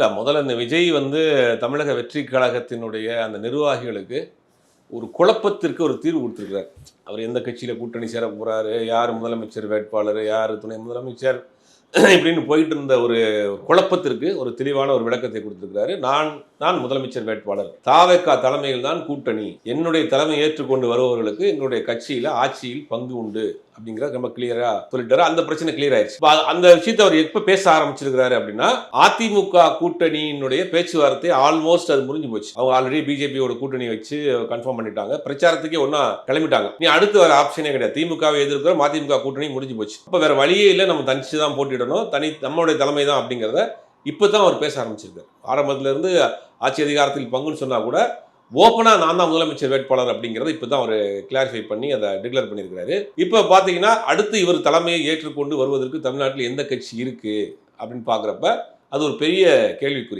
இல்ல முதல்ல இந்த விஜய் தமிழக வெற்றி கழகத்தினுடைய அந்த நிர்வாகிகளுக்கு ஒரு குழப்பத்திற்கு ஒரு தீர்வு கொடுத்திருக்கிறார். அவர் எந்த கட்சியில கூட்டணி சேர போறாரு, யார் முதலமைச்சர் வேட்பாளர், யார் துணை முதலமைச்சர் இப்படின்னு போயிட்டு இருந்த ஒரு குழப்பத்திற்கு ஒரு தெளிவான ஒரு விளக்கத்தை கொடுத்திருக்கிறாரு. நான் முதலமைச்சர் வேட்பாளர். தாவேகா தலைமையில் தான் கூட்டணி. என்னுடைய தலைமை ஏற்றுக்கொண்டு வருபவர்களுக்கு எங்களுடைய கட்சியில ஆட்சியில் பங்கு உண்டு அப்படிங்கிற ரொம்ப கிளியரா சொல்லிட்டாரு. அந்த பிரச்சனை கிளியர் ஆயிடுச்சு. அந்த விஷயத்தை அவர் எப்ப பேச ஆரம்பிச்சிருக்கிறாரு அப்படின்னா, அதிமுக கூட்டணியினுடைய பேச்சுவார்த்தை ஆல்மோஸ்ட் அது முடிஞ்சு போச்சு. அவங்க ஆல்ரெடி பிஜேபியோட கூட்டணி வச்சு கன்ஃபார்ம் பண்ணிட்டாங்க. பிரச்சாரத்துக்கே ஒன்னா கிளம்பிட்டாங்க. நீ அடுத்து வர ஆப்ஷனே கிடையாது. திமுகவை எதிர்க்கிறோம், அதிமுக கூட்டணி முடிஞ்சு போச்சு. அப்ப வேற வழியே இல்லை, நம்ம தனிச்சு தான் போட்டிடணும், நம்மளுடைய தலைமை தான் அப்படிங்கிறத இப்பதான் அவர் பேச ஆரம்பிச்சிருக்காரு. ஆரம்பத்துல இருந்து ஆட்சி அதிகாரத்தில் பங்குன்னு சொன்னா கூட ஓப்பனா நான் தான் முதலமைச்சர் வேட்பாளர் அப்படிங்கிறத இப்பதான் அவர் கிளாரிஃபை பண்ணி அதை டிக்ளேர் பண்ணியிருக்கிறாரு. இப்ப பாத்தீங்கன்னா அடுத்து இவர் தலைமையை ஏற்றுக்கொண்டு வருவதற்கு தமிழ்நாட்டில் எந்த கட்சி இருக்கு அப்படின்னு பாக்குறப்ப அது ஒரு பெரிய கேள்விக்குறி.